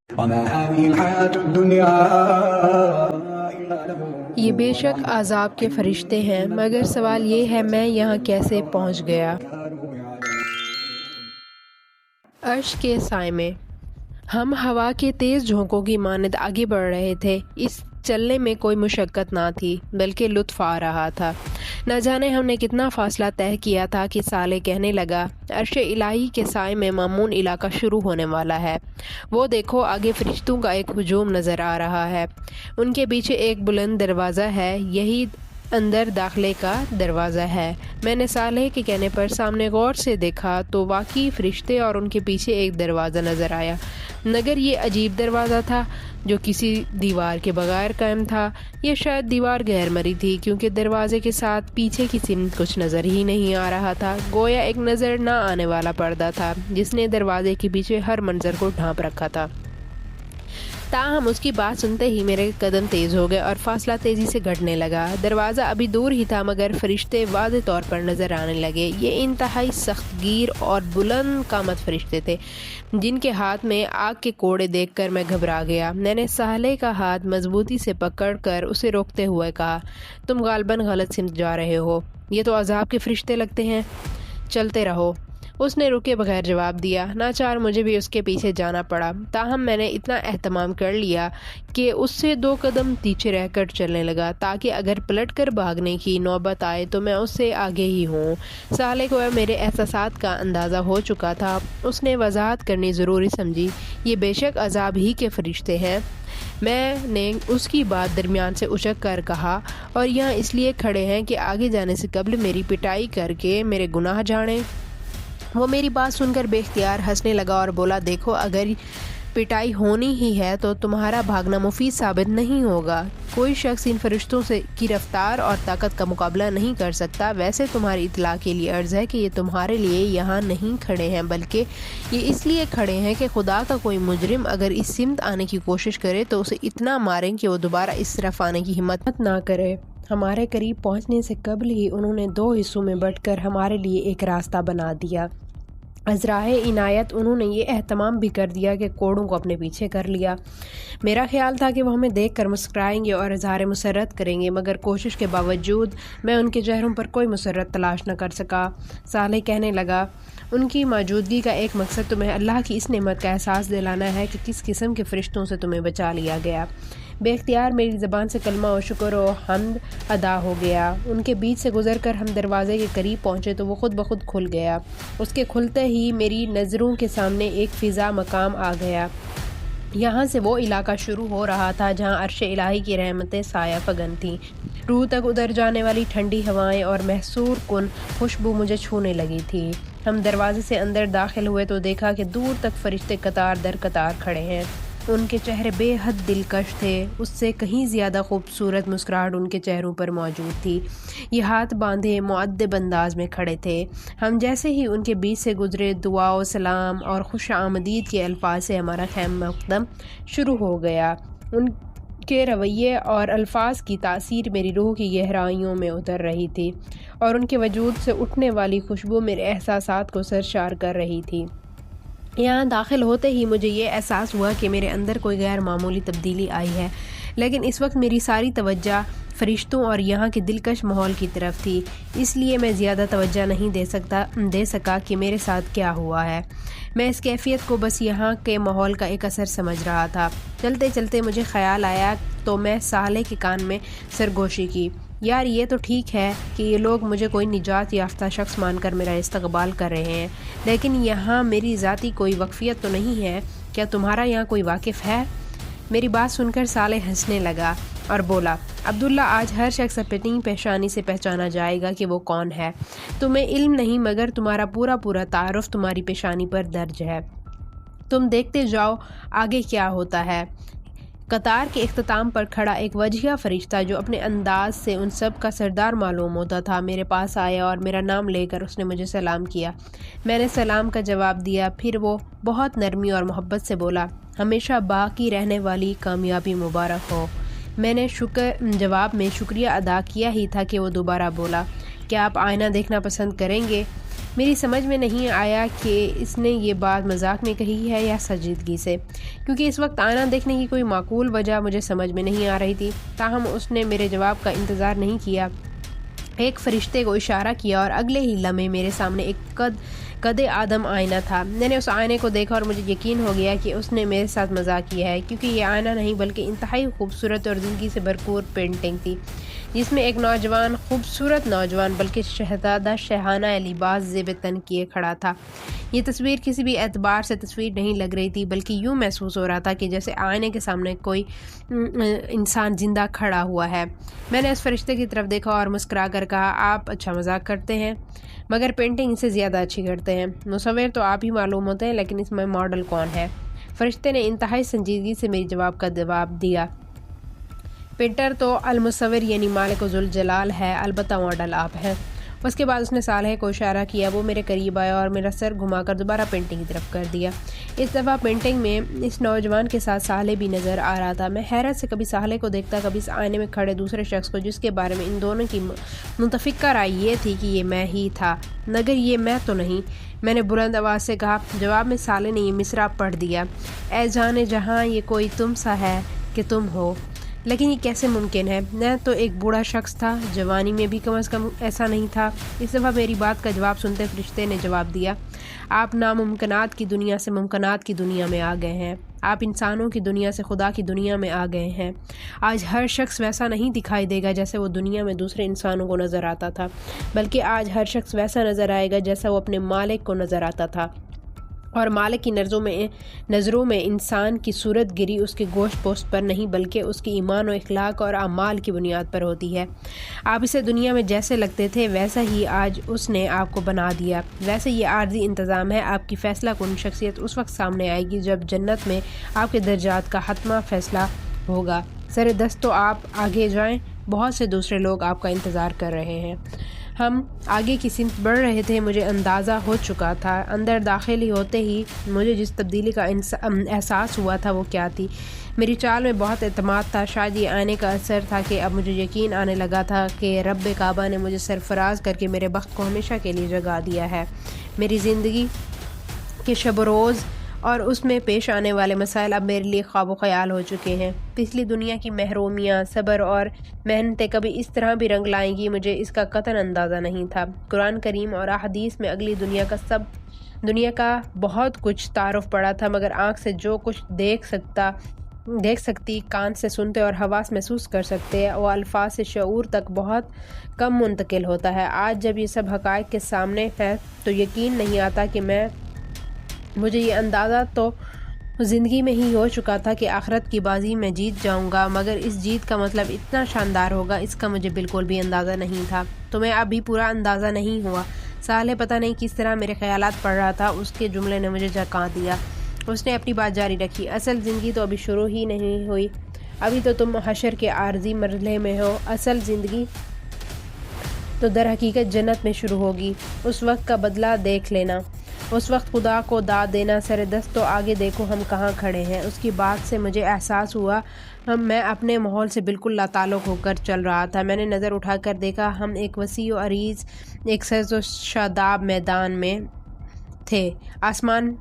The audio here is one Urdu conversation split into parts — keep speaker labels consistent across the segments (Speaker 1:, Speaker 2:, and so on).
Speaker 1: وما هذه الحياة الدنيا إلا له.
Speaker 2: یہ بے شک عذاب کے فرشتے ہیں، مگر سوال یہ ہے میں یہاں کیسے پہنچ گیا؟ عرش کے سائے میں ہم ہوا کے تیز جھونکوں کی مانند آگے بڑھ رہے تھے۔ اس چلنے میں کوئی مشقت نہ تھی بلکہ لطف آ رہا تھا۔ نہ جانے ہم نے کتنا فاصلہ طے کیا تھا کہ صالح کہنے لگا، عرش الہی کے سائے میں مامون علاقہ شروع ہونے والا ہے۔ وہ دیکھو آگے فرشتوں کا ایک ہجوم نظر آ رہا ہے، ان کے پیچھے ایک بلند دروازہ ہے، یہی اندر داخلے کا دروازہ ہے۔ میں نے صالح کے کہنے پر سامنے غور سے دیکھا تو واقعی فرشتے اور ان کے پیچھے ایک دروازہ نظر آیا، مگر یہ عجیب دروازہ تھا جو کسی دیوار کے بغیر قائم تھا۔ یہ شاید دیوار غیر مری تھی کیونکہ دروازے کے ساتھ پیچھے کی سمت کچھ نظر ہی نہیں آ رہا تھا، گویا ایک نظر نہ آنے والا پردہ تھا جس نے دروازے کے پیچھے ہر منظر کو ڈھانپ رکھا تھا۔ تاہم اس کی بات سنتے ہی میرے قدم تیز ہو گئے اور فاصلہ تیزی سے گھٹنے لگا۔ دروازہ ابھی دور ہی تھا مگر فرشتے واضح طور پر نظر آنے لگے۔ یہ انتہائی سخت گیر اور بلند قامت فرشتے تھے جن کے ہاتھ میں آگ کے کوڑے دیکھ کر میں گھبرا گیا۔ میں نے صالح کا ہاتھ مضبوطی سے پکڑ کر اسے روکتے ہوئے کہا، تم غالباً غلط سمت جا رہے ہو، یہ تو عذاب کے فرشتے لگتے ہیں، چلتے رہو۔ اس نے رکے بغیر جواب دیا۔ ناچار مجھے بھی اس کے پیچھے جانا پڑا، تاہم میں نے اتنا اہتمام کر لیا کہ اس سے 2 قدم پیچھے رہ کر چلنے لگا تاکہ اگر پلٹ کر بھاگنے کی نوبت آئے تو میں اس سے آگے ہی ہوں۔ صالح کو میرے احساسات کا اندازہ ہو چکا تھا، اس نے وضاحت کرنی ضروری سمجھی، یہ بے شک عذاب ہی کے فرشتے ہیں۔ میں نے اس کی بات درمیان سے اچک کر کہا، اور یہاں اس لیے کھڑے ہیں کہ آگے جانے سے قبل میری پٹائی کر کے میرے گناہ جاڑیں۔ وہ میری بات سن کر بے اختیار ہنسنے لگا اور بولا، دیکھو اگر پٹائی ہونی ہی ہے تو تمہارا بھاگنا مفید ثابت نہیں ہوگا، کوئی شخص ان فرشتوں کی رفتار اور طاقت کا مقابلہ نہیں کر سکتا۔ ویسے تمہاری اطلاع کے لیے عرض ہے کہ یہ تمہارے لیے یہاں نہیں کھڑے ہیں بلکہ یہ اس لیے کھڑے ہیں کہ خدا کا کوئی مجرم اگر اس سمت آنے کی کوشش کرے تو اسے اتنا ماریں کہ وہ دوبارہ اس طرف آنے کی ہمت نہ کرے۔ ہمارے قریب پہنچنے سے قبل ہی انہوں نے 2 حصوں میں بٹ کر ہمارے لیے ایک راستہ بنا دیا۔ ازراہ عنایت انہوں نے یہ اہتمام بھی کر دیا کہ کوڑوں کو اپنے پیچھے کر لیا۔ میرا خیال تھا کہ وہ ہمیں دیکھ کر مسکرائیں گے اور اظہار مسرت کریں گے، مگر کوشش کے باوجود میں ان کے چہروں پر کوئی مسرت تلاش نہ کر سکا۔ صالح کہنے لگا، ان کی موجودگی کا ایک مقصد تمہیں اللہ کی اس نعمت کا احساس دلانا ہے کہ کس قسم کے فرشتوں سے تمہیں بچا لیا گیا۔ بے اختیار میری زبان سے کلمہ و شکر و حمد ادا ہو گیا۔ ان کے بیچ سے گزر کر ہم دروازے کے قریب پہنچے تو وہ خود بخود کھل گیا۔ اس کے کھلتے ہی میری نظروں کے سامنے ایک فضا مقام آ گیا۔ یہاں سے وہ علاقہ شروع ہو رہا تھا جہاں عرش الہی کی رحمتیں سایہ فگن تھیں۔ روح تک ادھر جانے والی ٹھنڈی ہوائیں اور محصور کن خوشبو مجھے چھونے لگی تھی۔ ہم دروازے سے اندر داخل ہوئے تو دیکھا کہ دور تک فرشتے قطار در قطار کھڑے ہیں۔ ان کے چہرے بے حد دلکش تھے، اس سے کہیں زیادہ خوبصورت مسکراہٹ ان کے چہروں پر موجود تھی۔ یہ ہاتھ باندھے مؤدب انداز میں کھڑے تھے۔ ہم جیسے ہی ان کے بیچ سے گزرے دعا و سلام اور خوش آمدید کے الفاظ سے ہمارا خیر مقدم شروع ہو گیا۔ ان کے رویے اور الفاظ کی تاثیر میری روح کی گہرائیوں میں اتر رہی تھی اور ان کے وجود سے اٹھنے والی خوشبو میرے احساسات کو سرشار کر رہی تھی۔ یہاں داخل ہوتے ہی مجھے یہ احساس ہوا کہ میرے اندر کوئی غیر معمولی تبدیلی آئی ہے، لیکن اس وقت میری ساری توجہ فرشتوں اور یہاں کے دلکش ماحول کی طرف تھی، اس لیے میں زیادہ توجہ نہیں دے سکا کہ میرے ساتھ کیا ہوا ہے۔ میں اس کیفیت کو بس یہاں کے ماحول کا ایک اثر سمجھ رہا تھا۔ چلتے چلتے مجھے خیال آیا تو میں صالح کے کان میں سرگوشی کی، یار یہ تو ٹھیک ہے کہ یہ لوگ مجھے کوئی نجات یافتہ شخص مان کر میرا استقبال کر رہے ہیں، لیکن یہاں میری ذاتی کوئی وقفیت تو نہیں ہے، کیا تمہارا یہاں کوئی واقف ہے؟ میری بات سن کر صالح ہنسنے لگا اور بولا، عبداللہ آج ہر شخص اپنی پیشانی سے پہچانا جائے گا کہ وہ کون ہے۔ تمہیں علم نہیں مگر تمہارا پورا تعارف تمہاری پیشانی پر درج ہے۔ تم دیکھتے جاؤ آگے کیا ہوتا ہے۔ قطار کے اختتام پر کھڑا ایک وجیہہ فرشتہ جو اپنے انداز سے ان سب کا سردار معلوم ہوتا تھا میرے پاس آیا اور میرا نام لے کر اس نے مجھے سلام کیا۔ میں نے سلام کا جواب دیا، پھر وہ بہت نرمی اور محبت سے بولا، ہمیشہ باقی رہنے والی کامیابی مبارک ہو۔ میں نے جواب میں شکریہ ادا کیا ہی تھا کہ وہ دوبارہ بولا، کیا آپ آئینہ دیکھنا پسند کریں گے؟ میری سمجھ میں نہیں آیا کہ اس نے یہ بات مذاق میں کہی ہے یا سنجیدگی سے، کیونکہ اس وقت آئینہ دیکھنے کی کوئی معقول وجہ مجھے سمجھ میں نہیں آ رہی تھی۔ تاہم اس نے میرے جواب کا انتظار نہیں کیا، ایک فرشتے کو اشارہ کیا اور اگلے ہی لمحے میرے سامنے ایک قد آدم آئینہ تھا۔ میں نے اس آئینے کو دیکھا اور مجھے یقین ہو گیا کہ اس نے میرے ساتھ مذاق کیا ہے، کیونکہ یہ آئینہ نہیں بلکہ انتہائی خوبصورت اور زندگی سے بھرپور پینٹنگ تھی، جس میں ایک نوجوان، خوبصورت نوجوان بلکہ شہزادہ شاہانہ لباس زیب تن کیے کھڑا تھا۔ یہ تصویر کسی بھی اعتبار سے تصویر نہیں لگ رہی تھی، بلکہ یوں محسوس ہو رہا تھا کہ جیسے آئینے کے سامنے کوئی انسان زندہ کھڑا ہوا ہے۔ میں نے اس فرشتے کی طرف دیکھا اور مسکرا کر کہا، آپ اچھا مذاق کرتے ہیں، مگر پینٹنگ اس سے زیادہ اچھی کرتے ہیں۔ مصور تو آپ ہی معلوم ہوتے ہیں، لیکن اس میں ماڈل کون ہے؟ فرشتے نے انتہائی سنجیدگی سے میری جواب کا جواب دیا، پینٹر تو المصور یعنی مالک ذوالجلال ہے، البتہ ماڈل آپ ہیں۔ اس کے بعد اس نے صالح کو اشارہ کیا، وہ میرے قریب آیا اور میرا سر گھما کر دوبارہ پینٹنگ کی طرف کر دیا۔ اس دفعہ پینٹنگ میں اس نوجوان کے ساتھ صالح بھی نظر آ رہا تھا۔ میں حیرت سے کبھی صالح کو دیکھتا، کبھی اس آئینے میں کھڑے دوسرے شخص کو، جس کے بارے میں ان دونوں کی متفقہ رائے یہ تھی کہ یہ میں ہی تھا، مگر یہ میں تو نہیں۔ میں نے بلند آواز سے کہا۔ جواب میں صالح نے یہ مصرع پڑھ دیا، اے جانے جہاں یہ کوئی تم سا ہے کہ تم ہو، لیکن یہ کیسے ممکن ہے؟ میں تو ایک بوڑھا شخص تھا، جوانی میں بھی کم از کم ایسا نہیں تھا۔ اس دفعہ میری بات کا جواب سنتے فرشتے نے جواب دیا، آپ ناممکنات کی دنیا سے ممکنات کی دنیا میں آ گئے ہیں، آپ انسانوں کی دنیا سے خدا کی دنیا میں آ گئے ہیں۔ آج ہر شخص ویسا نہیں دکھائی دے گا جیسے وہ دنیا میں دوسرے انسانوں کو نظر آتا تھا، بلکہ آج ہر شخص ویسا نظر آئے گا جیسا وہ اپنے مالک کو نظر آتا تھا، اور مالک کی نظروں میں انسان کی صورت گری اس کے گوشت پوست پر نہیں بلکہ اس کی ایمان و اخلاق اور اعمال کی بنیاد پر ہوتی ہے۔ آپ اسے دنیا میں جیسے لگتے تھے ویسا ہی آج اس نے آپ کو بنا دیا۔ ویسے یہ عارضی انتظام ہے، آپ کی فیصلہ کن شخصیت اس وقت سامنے آئے گی جب جنت میں آپ کے درجات کا حتمی فیصلہ ہوگا۔ سر دست تو آپ آگے جائیں، بہت سے دوسرے لوگ آپ کا انتظار کر رہے ہیں۔ ہم آگے کی سمت بڑھ رہے تھے، مجھے اندازہ ہو چکا تھا، اندر داخل ہی ہوتے ہی مجھے جس تبدیلی کا احساس ہوا تھا وہ کیا تھی۔ میری چال میں بہت اعتماد تھا، شاید یہ آنے کا اثر تھا کہ اب مجھے یقین آنے لگا تھا کہ رب کعبہ نے مجھے سرفراز کر کے میرے بخت کو ہمیشہ کے لیے جگا دیا ہے۔ میری زندگی کے شب و روز اور اس میں پیش آنے والے مسائل اب میرے لیے خواب و خیال ہو چکے ہیں۔ پچھلی دنیا کی محرومیاں، صبر اور محنتیں کبھی اس طرح بھی رنگ لائیں گی، مجھے اس کا قطعاً اندازہ نہیں تھا۔ قرآن کریم اور احادیث میں اگلی دنیا کا بہت کچھ تعارف پڑا تھا، مگر آنکھ سے جو کچھ دیکھ سکتی، کان سے سنتے اور حواس محسوس کر سکتے، وہ الفاظ سے شعور تک بہت کم منتقل ہوتا ہے۔ آج جب یہ سب حقائق کے سامنے ہے تو یقین نہیں آتا کہ مجھے یہ اندازہ تو زندگی میں ہی ہو چکا تھا کہ آخرت کی بازی میں جیت جاؤں گا، مگر اس جیت کا مطلب اتنا شاندار ہوگا اس کا مجھے بالکل بھی اندازہ نہیں تھا۔ تمہیں اب بھی پورا اندازہ نہیں ہوا؟ صالح پتہ نہیں کس طرح میرے خیالات پڑھ رہا تھا، اس کے جملے نے مجھے جھکا دیا۔ اس نے اپنی بات جاری رکھی، اصل زندگی تو ابھی شروع ہی نہیں ہوئی، ابھی تو تم حشر کے عارضی مرحلے میں ہو، اصل زندگی تو در حقیقت جنت میں شروع ہوگی، اس وقت کا بدلہ دیکھ لینا، اس وقت خدا کو داد دینا۔ سر دست تو آگے دیکھو ہم کہاں کھڑے ہیں۔ اس کی بات سے مجھے احساس ہوا میں اپنے ماحول سے بالکل لاتعلق ہو کر چل رہا تھا۔ میں نے نظر اٹھا کر دیکھا، ہم ایک وسیع و عریض، ایک سرد و شاداب میدان میں تھے۔ آسمان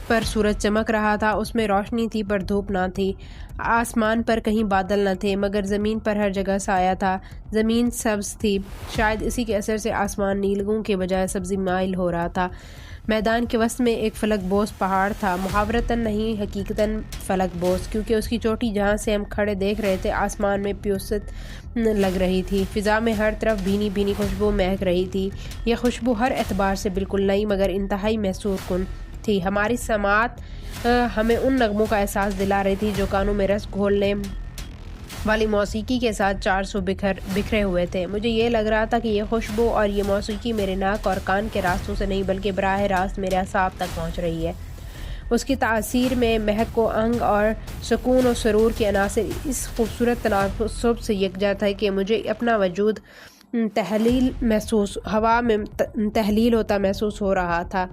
Speaker 2: پر سورج چمک رہا تھا، اس میں روشنی تھی پر دھوپ نہ تھی۔ آسمان پر کہیں بادل نہ تھے، مگر زمین پر ہر جگہ سایہ تھا۔ زمین سبز تھی، شاید اسی کے اثر سے آسمان نیلگوں کے بجائے سبزی مائل ہو رہا تھا۔ میدان کے وسط میں ایک فلک بوس پہاڑ تھا، محاورتاً نہیں حقیقتاً فلک بوس، کیونکہ اس کی چوٹی جہاں سے ہم کھڑے دیکھ رہے تھے آسمان میں پیوست لگ رہی تھی۔ فضا میں ہر طرف بھینی بھینی خوشبو مہک رہی تھی۔ یہ خوشبو ہر اعتبار سے بالکل نئی مگر انتہائی محسور کن تھی۔ ہماری سماعت ہمیں ان نغموں کا احساس دلا رہی تھی جو کانوں میں رس گھولنے والی موسیقی کے ساتھ 400 بکھرے ہوئے تھے۔ مجھے یہ لگ رہا تھا کہ یہ خوشبو اور یہ موسیقی میرے ناک اور کان کے راستوں سے نہیں بلکہ براہ راست میرے اعصاب تک پہنچ رہی ہے۔ اس کی تاثیر میں مہک و انگ اور سکون و سرور کے عناصر اس خوبصورت تناسب سے یکجا تھے کہ مجھے اپنا وجود ہوا میں تحلیل ہوتا محسوس ہو رہا تھا۔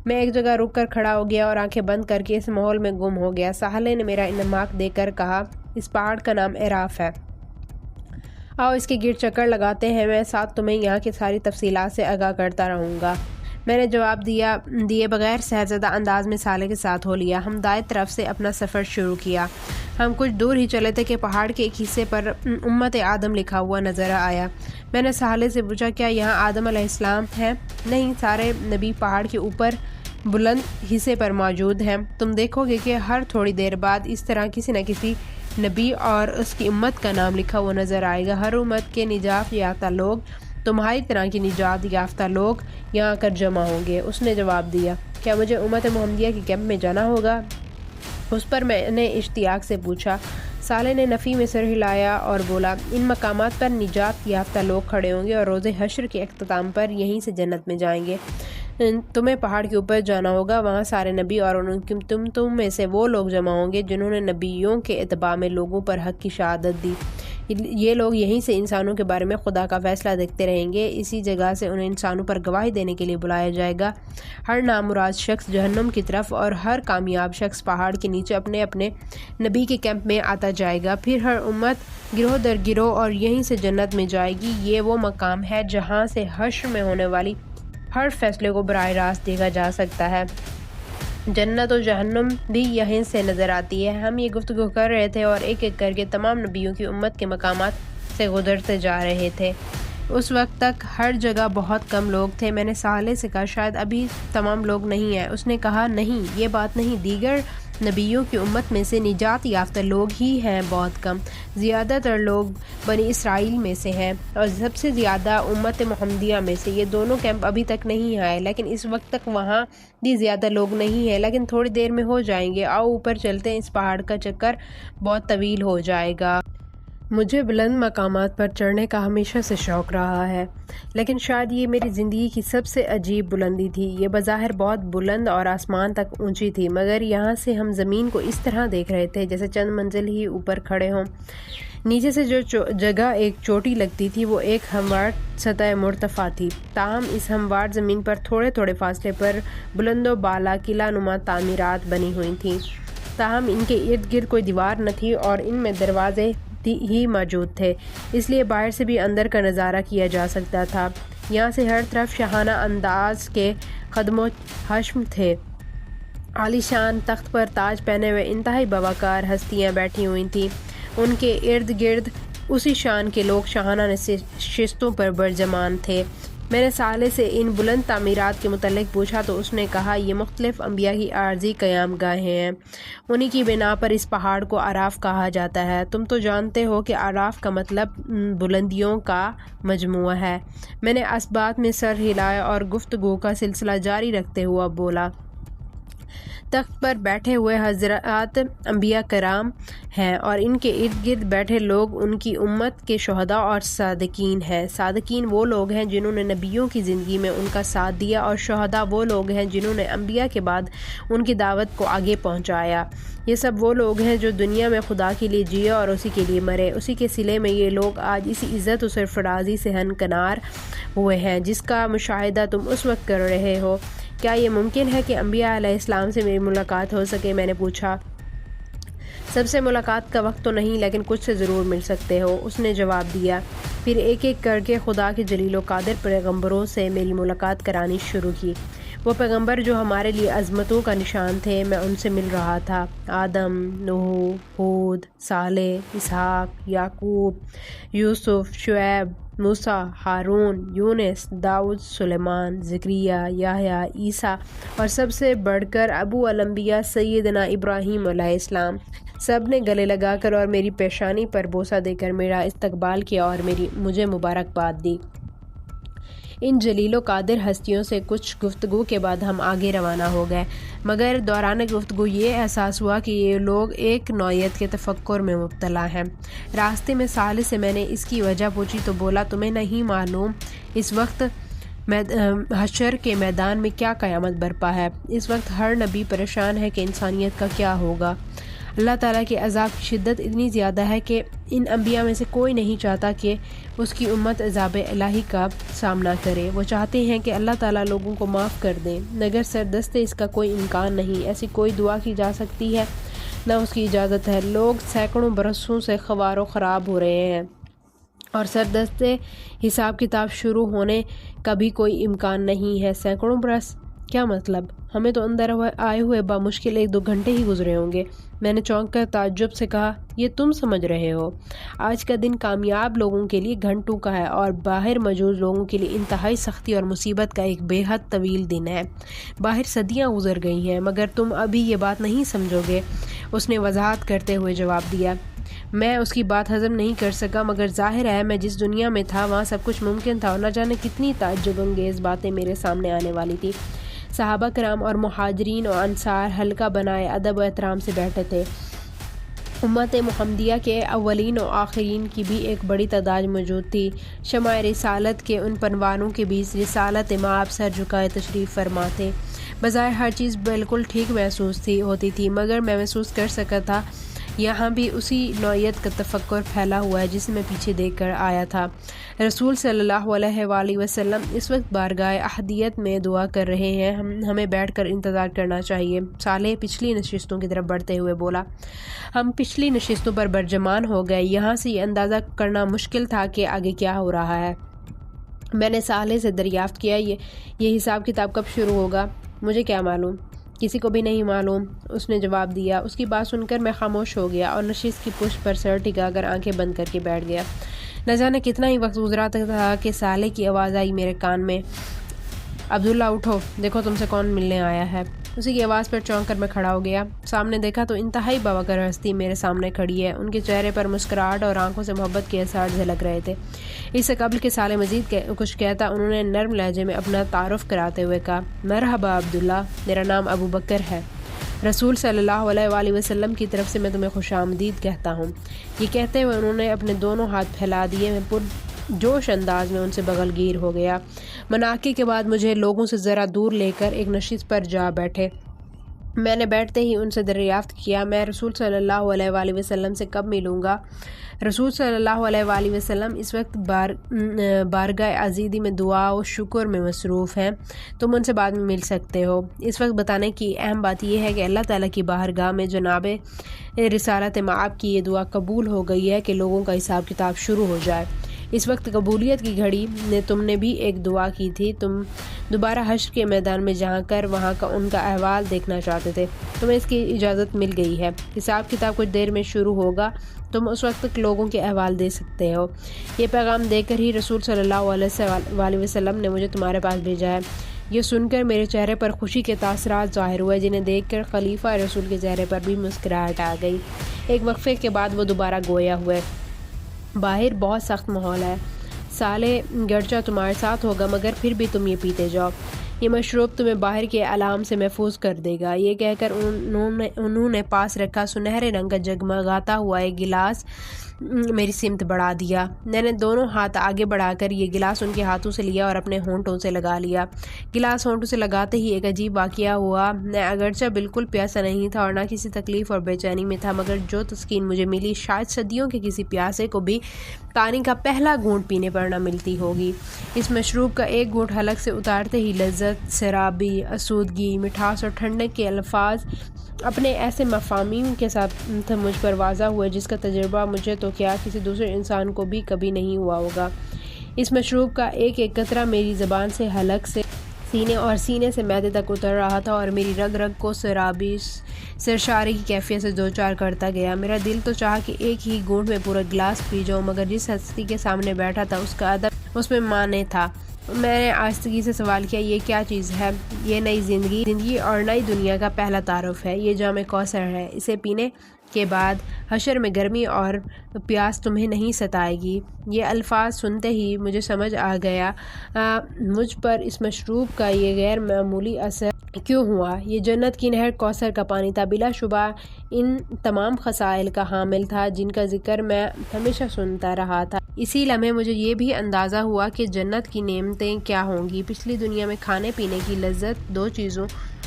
Speaker 2: میں ایک جگہ رک کر کھڑا ہو گیا اور آنکھیں بند کر کے اس ماحول میں گم ہو گیا۔ صالح نے میرا انعماق دے کر کہا، اس پہاڑ کا نام عراف ہے، آؤ اس کے گرد چکر لگاتے ہیں، میں ساتھ تمہیں یہاں کی ساری تفصیلات سے آگاہ کرتا رہوں گا۔ میں نے جواب دیے بغیر سہرزدہ انداز میں صالح کے ساتھ ہو لیا۔ ہم دائیں طرف سے اپنا سفر شروع کیا۔ ہم کچھ دور ہی چلے تھے کہ پہاڑ کے ایک حصے پر امت آدم لکھا ہوا نظر آیا۔ میں نے صالح سے پوچھا کیا یہاں آدم علیہ السلام ہے؟ نہیں، سارے نبی پہاڑ کے اوپر بلند حصے پر موجود ہیں۔ تم دیکھو گے کہ ہر تھوڑی دیر بعد اس طرح کسی نہ کسی نبی اور اس کی امت کا نام لکھا ہوا نظر آئے گا۔ ہر امت کے نجات یافتہ لوگ، تمہاری طرح کی نجات یافتہ لوگ یہاں آ کر جمع ہوں گے۔ اس نے جواب دیا کیا مجھے امت محمدیہ کے کیمپ میں جانا ہوگا؟ اس پر میں نے اشتیاق سے پوچھا۔ صالح نے نفی میں سر ہلایا اور بولا ان مقامات پر نجات یافتہ لوگ کھڑے ہوں گے اور روز حشر کے اختتام پر یہیں سے جنت میں جائیں گے۔ تمہیں پہاڑ کے اوپر جانا ہوگا، وہاں سارے نبی اور تم میں سے وہ لوگ جمع ہوں گے جنہوں نے نبیوں کے اتباع میں لوگوں پر حق کی شہادت دی۔ یہ لوگ یہیں سے انسانوں کے بارے میں خدا کا فیصلہ دیکھتے رہیں گے۔ اسی جگہ سے انہیں انسانوں پر گواہی دینے کے لیے بلایا جائے گا۔ ہر نامراد شخص جہنم کی طرف اور ہر کامیاب شخص پہاڑ کے نیچے اپنے اپنے نبی کے کیمپ میں آتا جائے گا۔ پھر ہر امت گروہ در گروہ اور یہیں سے جنت میں جائے گی۔ یہ وہ مقام ہے جہاں سے حشر میں ہونے والی ہر فیصلے کو براہ راست دیکھا جا سکتا ہے۔ جنت و جہنم بھی یہیں سے نظر آتی ہے۔ ہم یہ گفتگو کر رہے تھے اور ایک ایک کر کے تمام نبیوں کی امت کے مقامات سے گزرتے جا رہے تھے۔ اس وقت تک ہر جگہ بہت کم لوگ تھے۔ میں نے صالح سے کہا شاید ابھی تمام لوگ نہیں ہیں۔ اس نے کہا نہیں، یہ بات نہیں، دیگر نبیوں کی امت میں سے نجات یافتہ لوگ ہی ہیں بہت کم۔ زیادہ تر لوگ بنی اسرائیل میں سے ہیں اور سب سے زیادہ امت محمدیہ میں سے۔ یہ دونوں کیمپ ابھی تک نہیں آئے، لیکن اس وقت تک وہاں بھی زیادہ لوگ نہیں ہیں، لیکن تھوڑی دیر میں ہو جائیں گے۔ آؤ اوپر چلتے ہیں، اس پہاڑ کا چکر بہت طویل ہو جائے گا۔ مجھے بلند مقامات پر چڑھنے کا ہمیشہ سے شوق رہا ہے، لیکن شاید یہ میری زندگی کی سب سے عجیب بلندی تھی۔ یہ بظاہر بہت بلند اور آسمان تک اونچی تھی، مگر یہاں سے ہم زمین کو اس طرح دیکھ رہے تھے جیسے چند منزل ہی اوپر کھڑے ہوں۔ نیچے سے جو جگہ ایک چوٹی لگتی تھی وہ ایک ہموار سطح مرتفع تھی، تاہم اس ہموار زمین پر تھوڑے تھوڑے فاصلے پر بلند و بالا قلعہ نما تعمیرات بنی ہوئی تھیں، تاہم ان کے ارد گرد کوئی دیوار نہ تھی اور ان میں دروازے ہی موجود تھے، اس لیے باہر سے بھی اندر کا نظارہ کیا جا سکتا تھا۔ یہاں سے ہر طرف شاہانہ انداز کے خدم و حشم تھے۔ عالی شان تخت پر تاج پہنے ہوئے انتہائی باوقار ہستیاں بیٹھی ہوئی تھیں، ان کے ارد گرد اسی شان کے لوگ شاہانہ نشستوں پر برجمان تھے۔ میں نے صالح سے ان بلند تعمیرات کے متعلق پوچھا تو اس نے کہا یہ مختلف انبیاء کی عارضی قیام گاہیں ہیں، انہی کی بنا پر اس پہاڑ کو اعراف کہا جاتا ہے۔ تم تو جانتے ہو کہ اعراف کا مطلب بلندیوں کا مجموعہ ہے۔ میں نے اس بات میں سر ہلایا اور گفتگو کا سلسلہ جاری رکھتے ہوا بولا تخت پر بیٹھے ہوئے حضرات انبیاء کرام ہیں اور ان کے ارد گرد بیٹھے لوگ ان کی امت کے شہداء اور صادقین ہیں۔ صادقین وہ لوگ ہیں جنہوں نے نبیوں کی زندگی میں ان کا ساتھ دیا، اور شہداء وہ لوگ ہیں جنہوں نے انبیاء کے بعد ان کی دعوت کو آگے پہنچایا۔ یہ سب وہ لوگ ہیں جو دنیا میں خدا کے لیے جیے اور اسی کے لیے مرے۔ اسی کے صلے میں یہ لوگ آج اسی عزت و سرفرازی سے ہنکنار ہوئے ہیں جس کا مشاہدہ تم اس وقت کر رہے ہو۔ کیا یہ ممکن ہے کہ انبیاء علیہ السلام سے میری ملاقات ہو سکے؟ میں نے پوچھا۔ سب سے ملاقات کا وقت تو نہیں، لیکن کچھ سے ضرور مل سکتے ہو، اس نے جواب دیا۔ پھر ایک ایک کر کے خدا کے جلیل و قادر پیغمبروں سے میری ملاقات کرانی شروع کی۔ وہ پیغمبر جو ہمارے لیے عظمتوں کا نشان تھے، میں ان سے مل رہا تھا۔ آدم، نوح، ہود، صالح، اسحاق، یعقوب، یوسف، شعیب، موسیٰ، ہارون، یونس، داؤد، سلیمان، زکریا، یحییٰ، عیسیٰ اور سب سے بڑھ کر ابو الانبیاء سیدنا ابراہیم علیہ السلام۔ سب نے گلے لگا کر اور میری پیشانی پر بوسہ دے کر میرا استقبال کیا اور مجھے مبارکباد دی۔ ان جلیل و قادر ہستیوں سے کچھ گفتگو کے بعد ہم آگے روانہ ہو گئے، مگر دوران گفتگو یہ احساس ہوا کہ یہ لوگ ایک نوعیت کے تفکر میں مبتلا ہیں۔ راستے میں صالح سے میں نے اس کی وجہ پوچھی تو بولا تمہیں نہیں معلوم اس وقت حشر کے میدان میں کیا قیامت برپا ہے؟ اس وقت ہر نبی پریشان ہے کہ انسانیت کا کیا ہوگا۔ اللہ تعالیٰ کے عذاب کی شدت اتنی زیادہ ہے کہ ان انبیاء میں سے کوئی نہیں چاہتا کہ اس کی امت عذاب الہی کا سامنا کرے۔ وہ چاہتے ہیں کہ اللہ تعالیٰ لوگوں کو معاف کر دیں، مگر سردستے اس کا کوئی امکان نہیں۔ ایسی کوئی دعا کی جا سکتی ہے، نہ اس کی اجازت ہے۔ لوگ سینکڑوں برسوں سے خوار و خراب ہو رہے ہیں، اور سردست حساب کتاب شروع ہونے کا بھی کوئی امکان نہیں ہے۔ سینکڑوں برس؟ کیا مطلب؟ ہمیں تو اندر آئے ہوئے بامشکل 1-2 گھنٹے ہی گزرے ہوں گے۔ میں نے چونک کر تعجب سے کہا، یہ تم سمجھ رہے ہو؟ آج کا دن کامیاب لوگوں کے لیے گھنٹوں کا ہے اور باہر موجود لوگوں کے لیے انتہائی سختی اور مصیبت کا ایک بے حد طویل دن ہے۔ باہر صدیاں گزر گئی ہیں مگر تم ابھی یہ بات نہیں سمجھو گے، اس نے وضاحت کرتے ہوئے جواب دیا۔ میں اس کی بات ہضم نہیں کر سکا، مگر ظاہر ہے میں جس دنیا میں تھا وہاں سب کچھ ممکن تھا اور نہ جانے کتنی تعجب انگیز باتیں میرے سامنے آنے والی تھی۔ صحابہ کرام اور مہاجرین و انصار حلقہ بنائے ادب و احترام سے بیٹھے تھے۔ امت محمدیہ کے اولین و آخرین کی بھی ایک بڑی تعداد موجود تھی۔ شمع رسالت کے ان پروانوں کے بیچ رسالت مآب سر جھکائے تشریف فرما تھے۔ بظاہر ہر چیز بالکل ٹھیک محسوس ہوتی تھی، مگر میں محسوس کر سکا تھا یہاں بھی اسی نوعیت کا تفکر پھیلا ہوا ہے جسے میں پیچھے دیکھ کر آیا تھا۔ رسول صلی اللہ علیہ وآلہ وسلم اس وقت بارگاہ احدیت میں دعا کر رہے ہیں، ہمیں بیٹھ کر انتظار کرنا چاہیے۔ صالح پچھلی نشستوں کی طرف بڑھتے ہوئے بولا۔ ہم پچھلی نشستوں پر برجمان ہو گئے، یہاں سے یہ اندازہ کرنا مشکل تھا کہ آگے کیا ہو رہا ہے۔ میں نے صالح سے دریافت کیا، یہ حساب کتاب کب شروع ہوگا؟ مجھے کیا معلوم، کسی کو بھی نہیں معلوم، اس نے جواب دیا۔ اس کی بات سن کر میں خاموش ہو گیا اور نشست کی پشت پر سر ٹکا کر آنکھیں بند کر کے بیٹھ گیا۔ نہ جانے کتنا ہی وقت گزرا تھا کہ صالح کی آواز آئی میرے کان میں، عبداللہ اٹھو، دیکھو تم سے کون ملنے آیا ہے۔ اسی کی آواز پر چونک کر میں کھڑا ہو گیا۔ سامنے دیکھا تو انتہائی باوقار ہستی میرے سامنے کھڑی ہے۔ ان کے چہرے پر مسکراہٹ اور آنکھوں سے محبت کے اثار جھلک رہے تھے۔ اس سے قبل کہ صالح مزید کچھ کہتا انہوں نے نرم لہجے میں اپنا تعارف کراتے ہوئے کہا، مرحبا عبداللہ، میرا نام ابو بکر ہے۔ رسول صلی اللہ علیہ وآلہ وسلم کی طرف سے میں تمہیں خوش آمدید کہتا ہوں۔ یہ کہتے ہوئے انہوں نے اپنے دونوں ہاتھ پھیلا دیے۔ میں پرجوش انداز میں ان سے بغل گیر ہو گیا۔ مناقے کے بعد مجھے لوگوں سے ذرا دور لے کر ایک نشست پر جا بیٹھے۔ میں نے بیٹھتے ہی ان سے دریافت کیا، میں رسول صلی اللہ علیہ وآلہ وسلم سے کب ملوں گا؟ رسول صلی اللہ علیہ وآلہ وسلم اس وقت بارگاہ عزیزی میں دعا و شکر میں مصروف ہیں، تم ان سے بعد میں مل سکتے ہو۔ اس وقت بتانے کی اہم بات یہ ہے کہ اللہ تعالیٰ کی بارگاہ میں جناب رسالت مآب کی یہ دعا قبول ہو گئی ہے کہ لوگوں کا حساب کتاب شروع ہو جائے۔ اس وقت قبولیت کی گھڑی نے تم نے بھی ایک دعا کی تھی، تم دوبارہ حشر کے میدان میں جا کر وہاں کا ان کا احوال دیکھنا چاہتے تھے، تمہیں اس کی اجازت مل گئی ہے۔ حساب کتاب کچھ دیر میں شروع ہوگا، تم اس وقت تک لوگوں کے احوال دے سکتے ہو۔ یہ پیغام دے کر ہی رسول صلی اللہ علیہ وسلم نے مجھے تمہارے پاس بھیجا ہے۔ یہ سن کر میرے چہرے پر خوشی کے تاثرات ظاہر ہوئے، جنہیں دیکھ کر خلیفہ رسول کے چہرے پر بھی مسکراہٹ آ گئی۔ ایک وقفے کے بعد وہ دوبارہ گویا ہوئے، باہر بہت سخت ماحول ہے، صالح گرچہ تمہارے ساتھ ہوگا مگر پھر بھی تم یہ پیتے جاؤ، یہ مشروب تمہیں باہر کے علام سے محفوظ کر دے گا۔ یہ کہہ کر انہوں نے پاس رکھا سنہرے رنگ کا جگمگاتا ہوا ایک گلاس میری سمت بڑھا دیا۔ میں نے دونوں ہاتھ آگے بڑھا کر یہ گلاس ان کے ہاتھوں سے لیا اور اپنے ہونٹوں سے لگا لیا۔ گلاس ہونٹوں سے لگاتے ہی ایک عجیب واقعہ ہوا۔ میں اگرچہ بالکل پیاسا نہیں تھا اور نہ کسی تکلیف اور بے چینی میں تھا، مگر جو تسکین مجھے ملی شاید صدیوں کے کسی پیاسے کو بھی پانی کا پہلا گھونٹ پینے پر نہ ملتی ہوگی۔ اس مشروب کا ایک گھونٹ حلق سے اتارتے ہی لذت، سرابی، آسودگی، مٹھاس اور ٹھنڈک کے الفاظ اپنے ایسے مفاہیم کے ساتھ مجھ پر واضح ہوئے جس کا تجربہ مجھے تو کیا کسی دوسرے انسان کو بھی کبھی نہیں ہوا ہوگا۔ اس مشروب کا ایک ایک قطرہ میری زبان سے حلق سے سینے اور سینے سے معدے تک اتر رہا تھا اور میری رگ رگ کو سرابی سرشاری کی کیفیت سے دوچار کرتا گیا۔ میرا دل تو چاہا کہ ایک ہی گھونٹ میں پورا گلاس پی جاؤں، مگر جس ہستی کے سامنے بیٹھا تھا اس کا ادب اس میں مانے تھا۔ میں نے آہستگی سے سوال کیا، یہ کیا چیز ہے؟ یہ نئی زندگی اور نئی دنیا کا پہلا تعارف ہے، یہ جام کوثر ہے، اسے پینے کے بعد حشر میں گرمی اور پیاس تمہیں نہیں ستائے گی۔ یہ الفاظ سنتے ہی مجھے سمجھ آ گیا مجھ پر اس مشروب کا یہ غیر معمولی اثر کیوں ہوا۔ یہ جنت کی نہر کوثر کا پانی تھا، بلا شبہ ان تمام خصائل کا حامل تھا جن کا ذکر میں ہمیشہ سنتا رہا تھا۔ اسی لمحے مجھے یہ بھی اندازہ ہوا کہ جنت کی نعمتیں کیا ہوں گی۔ پچھلی دنیا میں کھانے پینے کی لذت دو چیزوں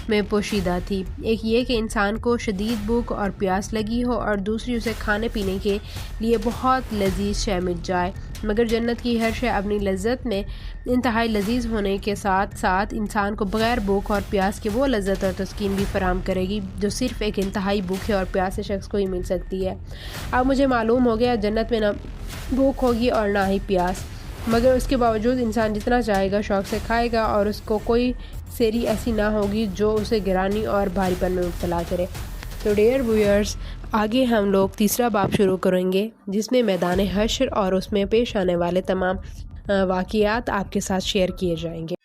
Speaker 2: میں پوشیدہ تھی۔ ایک یہ کہ انسان کو شدید بھوک اور پیاس لگی ہو، اور دوسری اسے کھانے پینے کے لیے بہت لذیذ شے مل جائے۔ مگر جنت کی ہر شے اپنی لذت میں انتہائی لذیذ ہونے کے ساتھ ساتھ انسان کو بغیر بھوک اور پیاس کے وہ لذت اور تسکین بھی فراہم کرے گی جو صرف ایک انتہائی بھوکے اور پیاسے شخص کو ہی مل سکتی ہے۔ اب مجھے معلوم ہو گیا جنت میں نہ بھوک ہوگی اور نہ ہی پیاس، مگر اس کے باوجود انسان جتنا چاہے گا شوق سے کھائے گا، اور اس کو کوئی سیری ایسی نہ ہوگی جو اسے گرانی اور بھاری پن میں مبتلا کرے۔ تو ڈیئر ویورز، آگے ہم لوگ تیسرا باب شروع کریں گے جس میں میدان حشر اور اس میں پیش آنے والے تمام واقعات آپ کے ساتھ شیئر کیے جائیں گے۔